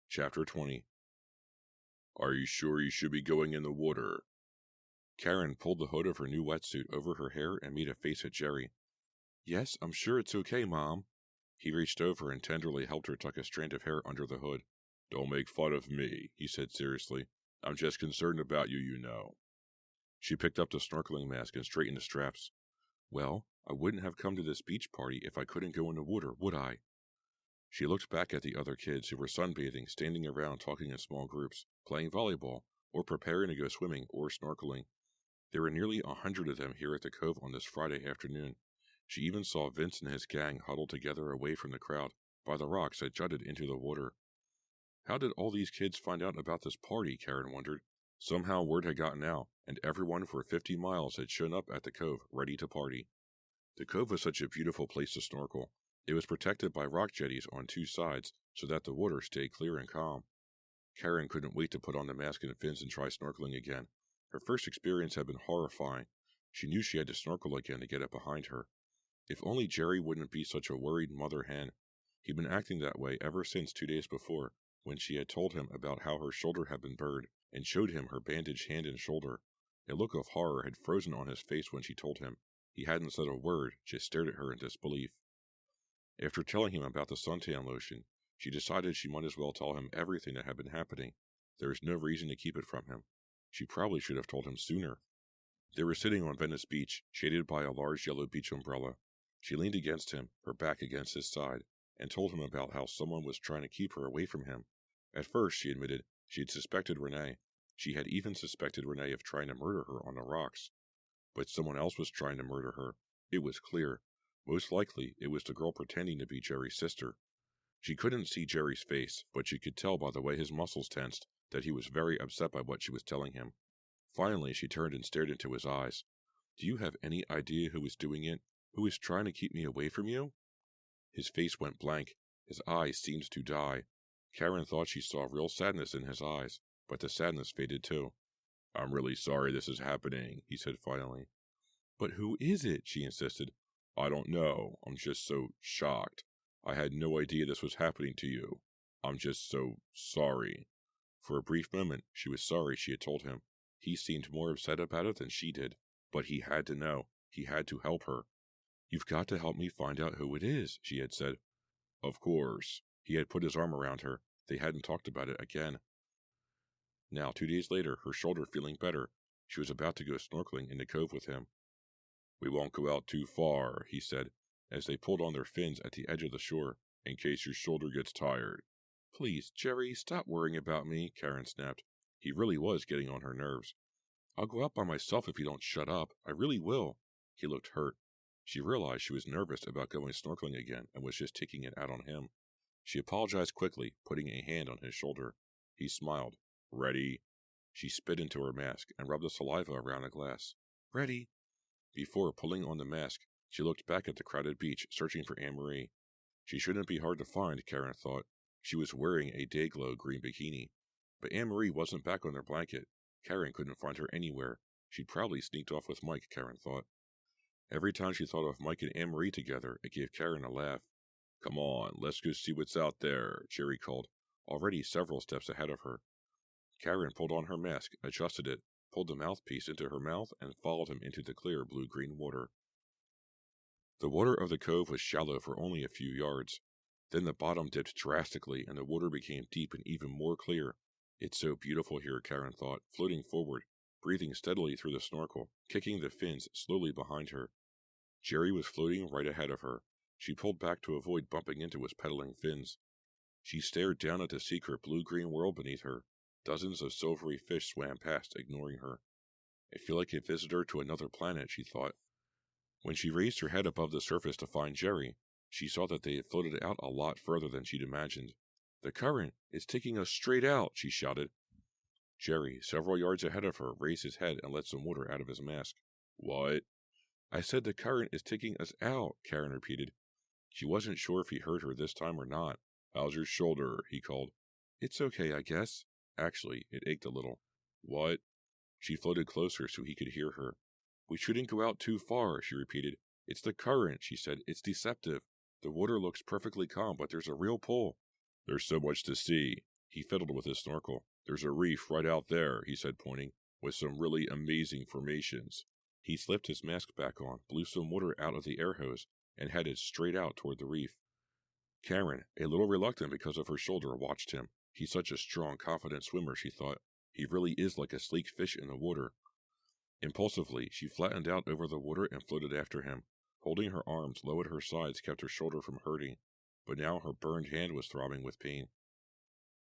Chapter 20. Are you sure you should be going in the water? Karen pulled the hood of her new wetsuit over her hair and made a face at Jerry. Yes, I'm sure it's okay, Mom. He reached over and tenderly helped her tuck a strand of hair under the hood. Don't make fun of me, he said seriously. I'm just concerned about you, you know. She picked up the snorkeling mask and straightened the straps. Well, I wouldn't have come to this beach party if I couldn't go in the water, would I? She looked back at the other kids who were sunbathing, standing around talking in small groups, playing volleyball, or preparing to go swimming or snorkeling. There were nearly 100 of them here at the cove on this Friday afternoon. She even saw Vince and his gang huddled together away from the crowd by the rocks that jutted into the water. How did all these kids find out about this party, Karen wondered. Somehow word had gotten out, and everyone for 50 miles had shown up at the cove, ready to party. The cove was such a beautiful place to snorkel. It was protected by rock jetties on two sides, so that the water stayed clear and calm. Karen couldn't wait to put on the mask and fins and try snorkeling again. Her first experience had been horrifying. She knew she had to snorkel again to get it behind her. If only Jerry wouldn't be such a worried mother hen. He'd been acting that way ever since 2 days before, when she had told him about how her shoulder had been burned, and showed him her bandaged hand and shoulder. A look of horror had frozen on his face when she told him. He hadn't said a word, just stared at her in disbelief. After telling him about the suntan lotion, she decided she might as well tell him everything that had been happening. There was no reason to keep it from him. She probably should have told him sooner. They were sitting on Venice Beach, shaded by a large yellow beach umbrella. She leaned against him, her back against his side, and told him about how someone was trying to keep her away from him. At first, she admitted, she had suspected Renee. She had even suspected Renee of trying to murder her on the rocks. But someone else was trying to murder her. It was clear. Most likely, it was the girl pretending to be Jerry's sister. She couldn't see Jerry's face, but she could tell by the way his muscles tensed that he was very upset by what she was telling him. Finally, she turned and stared into his eyes. Do you have any idea who is doing it? Who is trying to keep me away from you? His face went blank. His eyes seemed to die. Karen thought she saw real sadness in his eyes, but the sadness faded too. I'm really sorry this is happening, he said finally. But who is it? She insisted. I don't know. I'm just so shocked. I had no idea this was happening to you. I'm just so sorry. For a brief moment, she was sorry she had told him. He seemed more upset about it than she did, but he had to know. He had to help her. You've got to help me find out who it is, she had said. Of course. He had put his arm around her. They hadn't talked about it again. Now, 2 days later, her shoulder feeling better, she was about to go snorkeling in the cove with him. We won't go out too far, he said, as they pulled on their fins at the edge of the shore, in case your shoulder gets tired. Please, Jerry, stop worrying about me, Karen snapped. He really was getting on her nerves. I'll go out by myself if you don't shut up. I really will. He looked hurt. She realized she was nervous about going snorkeling again and was just taking it out on him. She apologized quickly, putting a hand on his shoulder. He smiled. Ready? She spit into her mask and rubbed the saliva around the glass. Ready? Before pulling on the mask, she looked back at the crowded beach, searching for Anne-Marie. She shouldn't be hard to find, Karen thought. She was wearing a day-glow green bikini. But Anne-Marie wasn't back on their blanket. Karen couldn't find her anywhere. She'd probably sneaked off with Mike, Karen thought. Every time she thought of Mike and Anne-Marie together, it gave Karen a laugh. Come on, let's go see what's out there, Jerry called, already several steps ahead of her. Karen pulled on her mask, adjusted it, pulled the mouthpiece into her mouth, and followed him into the clear blue-green water. The water of the cove was shallow for only a few yards. Then the bottom dipped drastically, and the water became deep and even more clear. It's so beautiful here, Karen thought, floating forward, breathing steadily through the snorkel, kicking the fins slowly behind her. Jerry was floating right ahead of her. She pulled back to avoid bumping into his pedaling fins. She stared down at the secret blue-green world beneath her. Dozens of silvery fish swam past, ignoring her. I feel like a visitor to another planet, she thought. When she raised her head above the surface to find Jerry, she saw that they had floated out a lot further than she'd imagined. The current is taking us straight out, she shouted. Jerry, several yards ahead of her, raised his head and let some water out of his mask. What? I said the current is taking us out, Karen repeated. She wasn't sure if he heard her this time or not. How's your shoulder? He called. It's okay, I guess. Actually, it ached a little. What? She floated closer so he could hear her. We shouldn't go out too far, she repeated. It's the current, she said. It's deceptive. The water looks perfectly calm, but there's a real pull. There's so much to see. He fiddled with his snorkel. There's a reef right out there, he said, pointing, with some really amazing formations. He slipped his mask back on, blew some water out of the air hose, and headed straight out toward the reef. Karen, a little reluctant because of her shoulder, watched him. He's such a strong, confident swimmer, she thought. He really is like a sleek fish in the water. Impulsively, she flattened out over the water and floated after him. Holding her arms low at her sides kept her shoulder from hurting, but now her burned hand was throbbing with pain.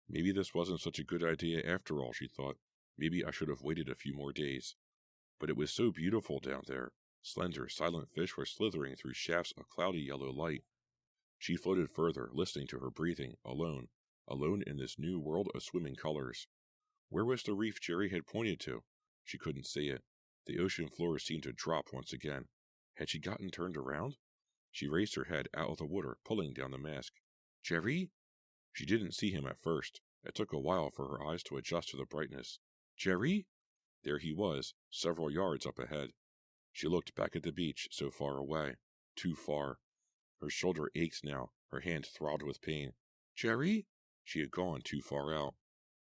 Maybe this wasn't such a good idea after all, she thought. Maybe I should have waited a few more days. But it was so beautiful down there. Slender, silent fish were slithering through shafts of cloudy yellow light. She floated further, listening to her breathing, alone in this new world of swimming colors. Where was the reef Jerry had pointed to? She couldn't see it. The ocean floor seemed to drop once again. Had she gotten turned around? She raised her head out of the water, pulling down the mask. Jerry? She didn't see him at first. It took a while for her eyes to adjust to the brightness. Jerry? There he was, several yards up ahead. She looked back at the beach, so far away. Too far. Her shoulder ached now. Her hand throbbed with pain. Jerry? She had gone too far out.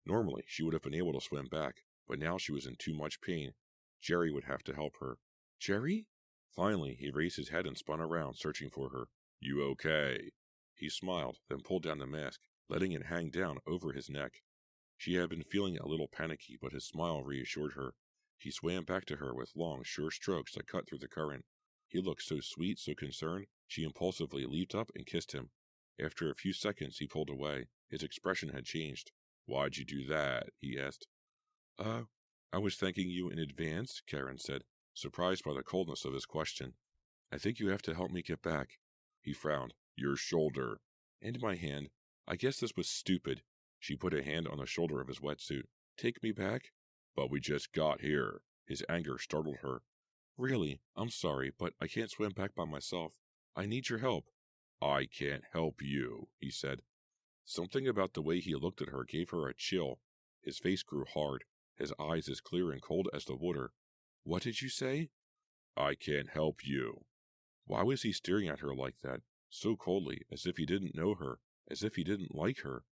Normally, she would have been able to swim back, but now she was in too much pain. Jerry would have to help her. Jerry? Finally, he raised his head and spun around, searching for her. You okay? He smiled, then pulled down the mask, letting it hang down over his neck. She had been feeling a little panicky, but his smile reassured her. He swam back to her with long, sure strokes that cut through the current. He looked so sweet, so concerned, she impulsively leaped up and kissed him. After a few seconds, he pulled away. His expression had changed. Why'd you do that? He asked. I was thanking you in advance, Karen said, surprised by the coldness of his question. I think you have to help me get back. He frowned. Your shoulder. And my hand. I guess this was stupid. She put a hand on the shoulder of his wetsuit. Take me back? But we just got here. His anger startled her. Really, I'm sorry, but I can't swim back by myself. I need your help. I can't help you, he said. Something about the way he looked at her gave her a chill. His face grew hard, his eyes as clear and cold as the water. What did you say? I can't help you. Why was he staring at her like that, so coldly, as if he didn't know her, as if he didn't like her?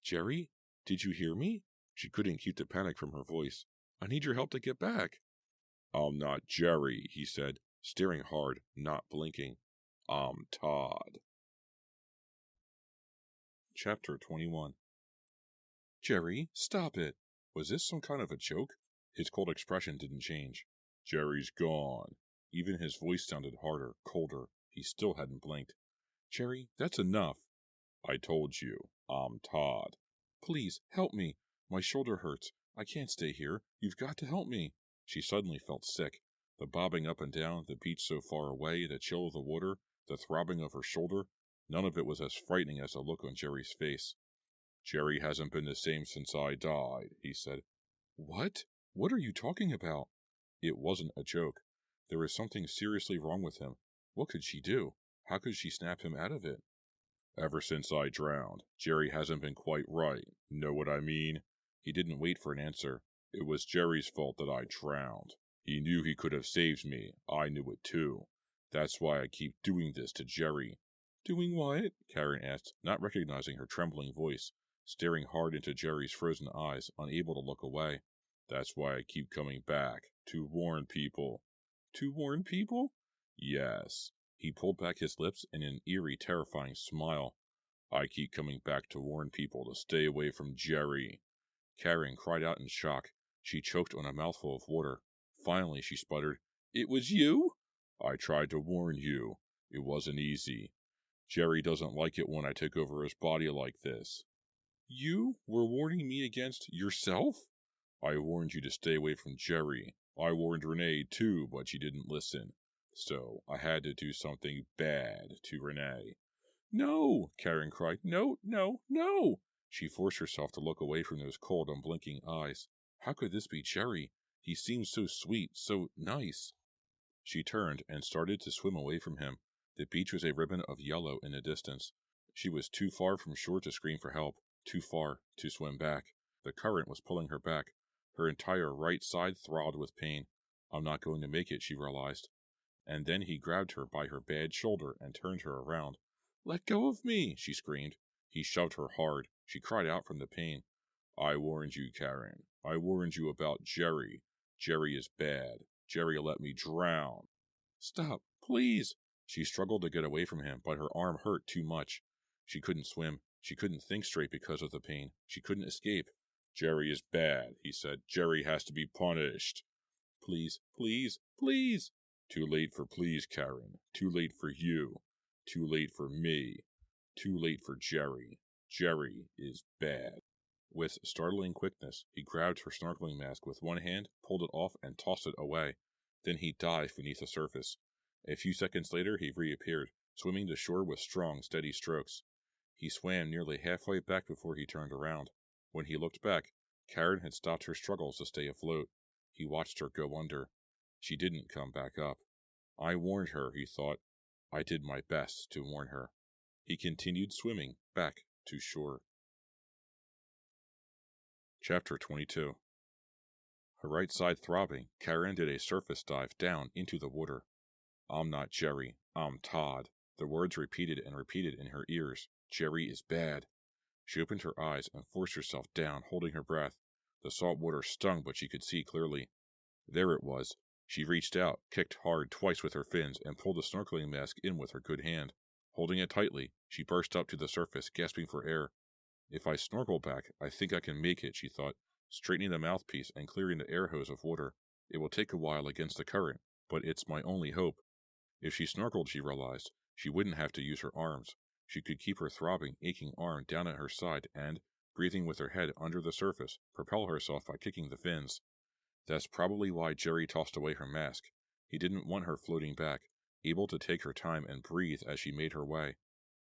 Jerry, did you hear me? She couldn't keep the panic from her voice. I need your help to get back. I'm not Jerry, he said, staring hard, not blinking. I'm Todd. Chapter 21. Jerry, stop it. Was this some kind of a joke? His cold expression didn't change. Jerry's gone. Even his voice sounded harder, colder. He still hadn't blinked. Jerry, that's enough. I told you, I'm Todd. Please, help me. My shoulder hurts. I can't stay here. You've got to help me. She suddenly felt sick. The bobbing up and down, the beach so far away, the chill of the water, the throbbing of her shoulder, none of it was as frightening as the look on Jerry's face. Jerry hasn't been the same since I died, he said. What? What are you talking about? It wasn't a joke. There was something seriously wrong with him. What could she do? How could she snap him out of it? Ever since I drowned, Jerry hasn't been quite right. Know what I mean? He didn't wait for an answer. It was Jerry's fault that I drowned. He knew he could have saved me. I knew it too. That's why I keep doing this to Jerry. Doing what? Karen asked, not recognizing her trembling voice, staring hard into Jerry's frozen eyes, unable to look away. That's why I keep coming back, to warn people. To warn people? Yes. He pulled back his lips in an eerie, terrifying smile. I keep coming back to warn people to stay away from Jerry. Karen cried out in shock. She choked on a mouthful of water. Finally, she sputtered, It was you? I tried to warn you. It wasn't easy. Jerry doesn't like it when I take over his body like this. You were warning me against yourself? I warned you to stay away from Jerry. I warned Renee too, but she didn't listen. So I had to do something bad to Renee. No, Karen cried. No, no, no. She forced herself to look away from those cold, unblinking eyes. How could this be Jerry? He seemed so sweet, so nice. She turned and started to swim away from him. The beach was a ribbon of yellow in the distance. She was too far from shore to scream for help, too far to swim back. The current was pulling her back. Her entire right side throbbed with pain. I'm not going to make it, she realized. and then he grabbed her by her bad shoulder and turned her around. "Let go of me!" she screamed. He shoved her hard. She cried out from the pain. "I warned you, Karen. I warned you about Jerry. Jerry is bad. Jerry let me drown." "Stop, please!" She struggled to get away from him, but her arm hurt too much. She couldn't swim. She couldn't think straight because of the pain. She couldn't escape. "Jerry is bad," he said. "Jerry has to be punished." "Please, please, please." "Too late for please, Karen. Too late for you. Too late for me. Too late for Jerry. Jerry is bad." With startling quickness, he grabbed her snorkeling mask with one hand, pulled it off, and tossed it away. Then he dived beneath the surface. A few seconds later, he reappeared, swimming to shore with strong, steady strokes. He swam nearly halfway back before he turned around. When he looked back, Karen had stopped her struggles to stay afloat. He watched her go under. She didn't come back up. I warned her, he thought. I did my best to warn her. He continued swimming back to shore. Chapter 22. Her right side throbbing, Karen did a surface dive down into the water. "I'm not Jerry. I'm Todd." The words repeated and repeated in her ears. "Jerry is bad." She opened her eyes and forced herself down, holding her breath. The salt water stung, but she could see clearly. There it was. She reached out, kicked hard twice with her fins, and pulled the snorkeling mask in with her good hand. Holding it tightly, she burst up to the surface, gasping for air. "If I snorkel back, I think I can make it," she thought, straightening the mouthpiece and clearing the air hose of water. "It will take a while against the current, but it's my only hope." If she snorkeled, she realized, she wouldn't have to use her arms. She could keep her throbbing, aching arm down at her side and, breathing with her head under the surface, propel herself by kicking the fins. That's probably why Jerry tossed away her mask. He didn't want her floating back, able to take her time and breathe as she made her way.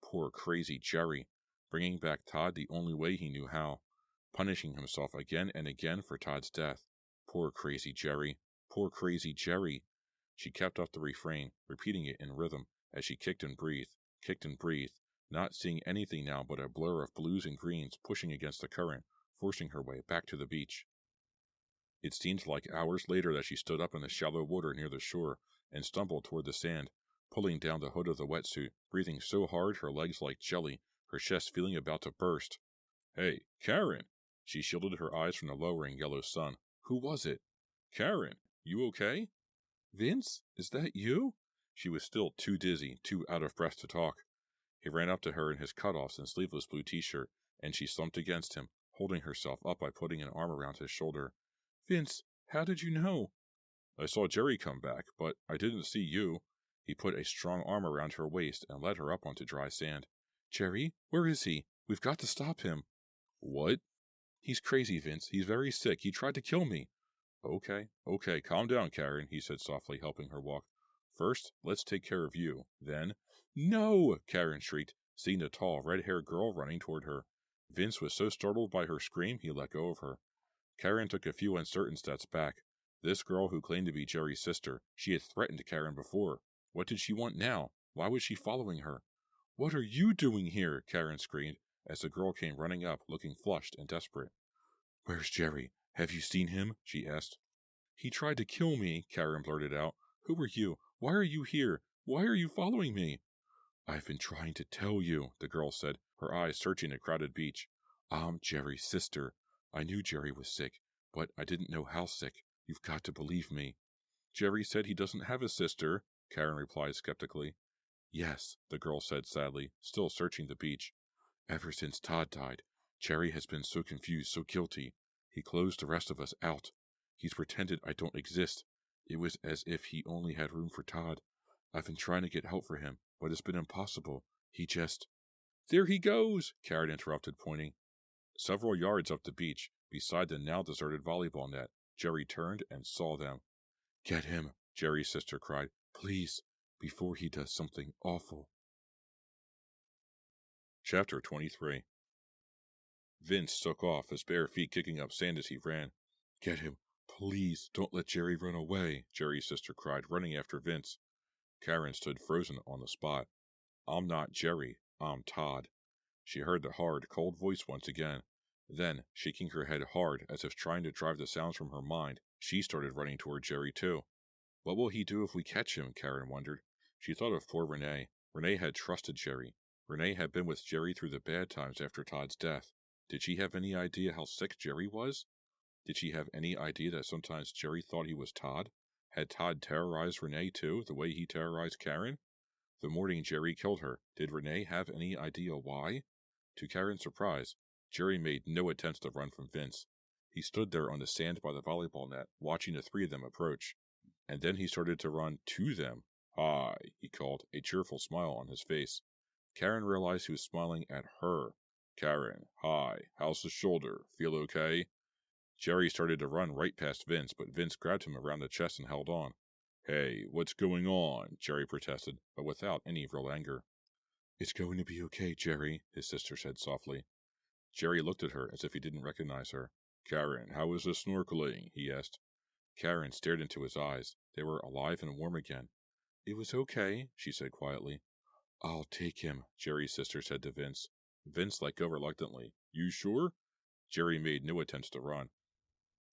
Poor crazy Jerry, bringing back Todd the only way he knew how, punishing himself again and again for Todd's death. Poor crazy Jerry. Poor crazy Jerry. She kept up the refrain, repeating it in rhythm as she kicked and breathed, not seeing anything now but a blur of blues and greens pushing against the current, forcing her way back to the beach. It seemed like hours later that she stood up in the shallow water near the shore and stumbled toward the sand, pulling down the hood of the wetsuit, breathing so hard her legs like jelly, her chest feeling about to burst. "Hey, Karen!" She shielded her eyes from the lowering yellow sun. "Who was it?" "Karen, you okay?" "Vince, is that you?" She was still too dizzy, too out of breath to talk. He ran up to her in his cutoffs and sleeveless blue t-shirt, and she slumped against him, holding herself up by putting an arm around his shoulder. "Vince, how did you know?" "I saw Jerry come back, but I didn't see you." He put a strong arm around her waist and led her up onto dry sand. "Jerry? Where is he? We've got to stop him." "What?" "He's crazy, Vince. He's very sick. He tried to kill me." Okay, calm down, Karen," he said softly, helping her walk. "First, let's take care of you. Then—" "No!" Karen shrieked, seeing the tall, red-haired girl running toward her. Vince was so startled by her scream, he let go of her. Karen took a few uncertain steps back. This girl who claimed to be Jerry's sister, she had threatened Karen before. What did she want now? Why was she following her? "What are you doing here?" Karen screamed, as the girl came running up, looking flushed and desperate. "Where's Jerry? Have you seen him?" she asked. "He tried to kill me," Karen blurted out. "Who are you? Why are you here? Why are you following me?" "I've been trying to tell you," the girl said, her eyes searching the crowded beach. "I'm Jerry's sister. I knew Jerry was sick, but I didn't know how sick. You've got to believe me." "Jerry said he doesn't have a sister," Karen replied skeptically. "Yes," the girl said sadly, still searching the beach. "Ever since Todd died, Jerry has been so confused, so guilty. He closed the rest of us out. He's pretended I don't exist. It was as if he only had room for Todd. I've been trying to get help for him, but it's been impossible. He just—" "There he goes!" Karen interrupted, pointing. Several yards up the beach, beside the now deserted volleyball net, Jerry turned and saw them. "Get him," Jerry's sister cried. "Please, before he does something awful." Chapter 23. Vince took off, his bare feet kicking up sand as he ran. "Get him. Please, don't let Jerry run away," Jerry's sister cried, running after Vince. Karen stood frozen on the spot. "I'm not Jerry. I'm Todd." She heard the hard, cold voice once again. Then, shaking her head hard as if trying to drive the sounds from her mind, she started running toward Jerry too. What will he do if we catch him? Karen wondered. She thought of poor Renee. Renee had trusted Jerry. Renee had been with Jerry through the bad times after Todd's death. Did she have any idea how sick Jerry was? Did she have any idea that sometimes Jerry thought he was Todd? Had Todd terrorized Renee too, the way he terrorized Karen? The morning Jerry killed her, did Renee have any idea why? To Karen's surprise, Jerry made no attempt to run from Vince. He stood there on the sand by the volleyball net, watching the three of them approach. And then he started to run to them. "Hi," he called, a cheerful smile on his face. Karen realized he was smiling at her. "Karen, hi, how's the shoulder? Feel okay?" Jerry started to run right past Vince, but Vince grabbed him around the chest and held on. "Hey, what's going on?" Jerry protested, but without any real anger. "It's going to be okay, Jerry," his sister said softly. Jerry looked at her as if he didn't recognize her. "Karen, how is the snorkeling?" he asked. Karen stared into his eyes. They were alive and warm again. "It was okay," she said quietly. "I'll take him," Jerry's sister said to Vince. Vince let go reluctantly. "You sure?" Jerry made no attempts to run.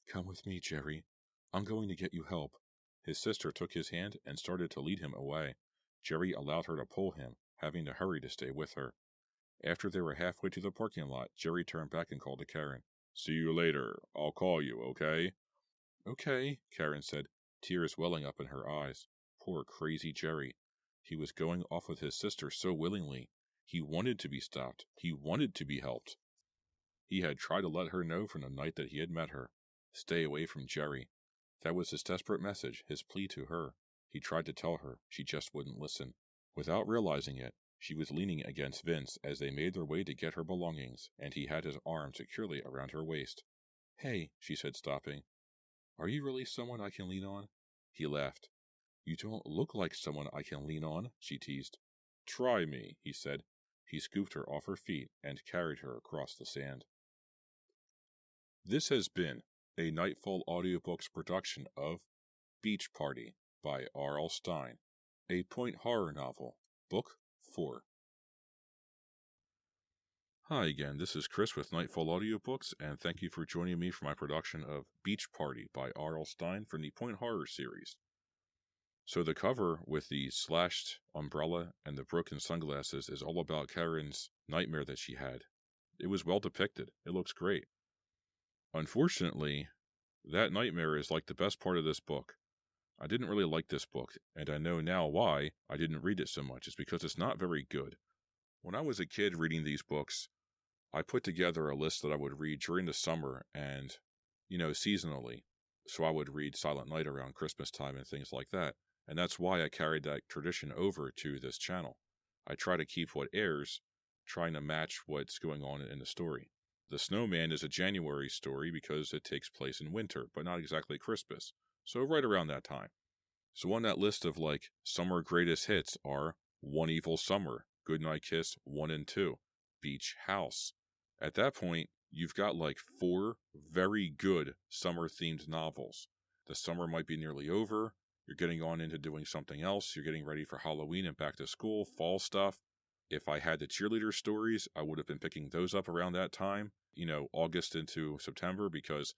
"Come with me, Jerry. I'm going to get you help." His sister took his hand and started to lead him away. Jerry allowed her to pull him, having to hurry to stay with her. After they were halfway to the parking lot, Jerry turned back and called to Karen. "See you later. I'll call you, okay?" "Okay," Karen said, tears welling up in her eyes. Poor crazy Jerry. He was going off with his sister so willingly. He wanted to be stopped. He wanted to be helped. He had tried to let her know from the night that he had met her. Stay away from Jerry. That was his desperate message, his plea to her. He tried to tell her. She just wouldn't listen. Without realizing it, she was leaning against Vince as they made their way to get her belongings, and he had his arm securely around her waist. "Hey," she said, stopping. "Are you really someone I can lean on?" He laughed. "You don't look like someone I can lean on," she teased. "Try me," he said. He scooped her off her feet and carried her across the sand. This has been a Nightfall Audiobooks production of Beach Party by R.L. Stine, a point horror novel, Book 4. Hi again, this is Chris with Nightfall Audiobooks, and thank you for joining me for my production of Beach Party by R.L. Stine from the Point Horror series. So the cover with the slashed umbrella and the broken sunglasses is all about Karen's nightmare that she had. It was well depicted. It looks great. Unfortunately, that nightmare is like the best part of this book. I didn't really like this book, and I know now why I didn't read it so much. It's because it's not very good. When I was a kid reading these books, I put together a list that I would read during the summer and, seasonally. So I would read Silent Night around Christmas time and things like that. And that's why I carried that tradition over to this channel. I try to keep what airs, trying to match what's going on in the story. The Snowman is a January story because it takes place in winter, but not exactly Christmas. So right around that time. So on that list of summer greatest hits are One Evil Summer, Goodnight Kiss 1 and 2, Beach House. At that point, you've got 4 very good summer-themed novels. The summer might be nearly over. You're getting on into doing something else. You're getting ready for Halloween and back to school, fall stuff. If I had the cheerleader stories, I would have been picking those up around that time, August into September, because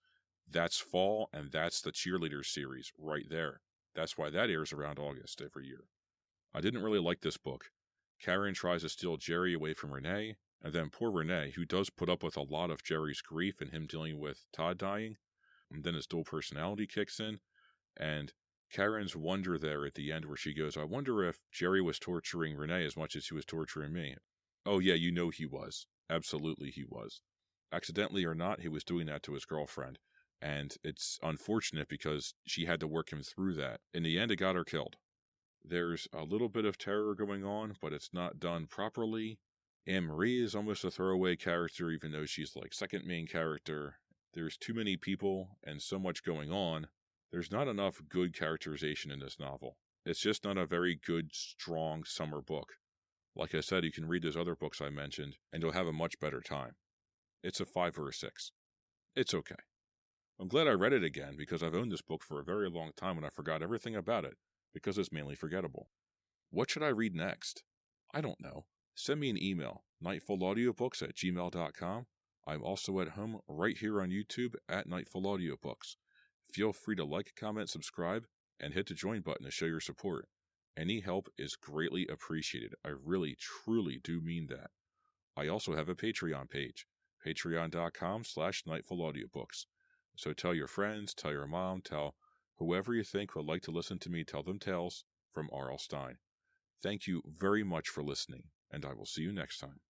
that's fall and that's the cheerleader series right there. That's why that airs around August every year. I didn't really like this book. Karen tries to steal Jerry away from Renee, and then poor Renee, who does put up with a lot of Jerry's grief and him dealing with Todd dying, and then his dual personality kicks in, and Karen's wonder there at the end where she goes, "I wonder if Jerry was torturing Renee as much as he was torturing me." Oh yeah, he was. Absolutely he was. Accidentally or not, he was doing that to his girlfriend. And it's unfortunate because she had to work him through that. In the end, it got her killed. There's a little bit of terror going on, but it's not done properly. Anne-Marie is almost a throwaway character, even though she's second main character. There's too many people and so much going on. There's not enough good characterization in this novel. It's just not a very good, strong summer book. Like I said, you can read those other books I mentioned, and you'll have a much better time. It's a 5 or a 6. It's okay. I'm glad I read it again, because I've owned this book for a very long time and I forgot everything about it, because it's mainly forgettable. What should I read next? I don't know. Send me an email, nightfallaudiobooks@gmail.com. I'm also at home right here on YouTube at Nightfall Audiobooks. Feel free to like, comment, subscribe, and hit the join button to show your support. Any help is greatly appreciated. I really, truly do mean that. I also have a Patreon page, patreon.com/nightfallaudiobooks. So tell your friends, tell your mom, tell whoever you think would like to listen to me tell them tales from R.L. Stine. Thank you very much for listening, and I will see you next time.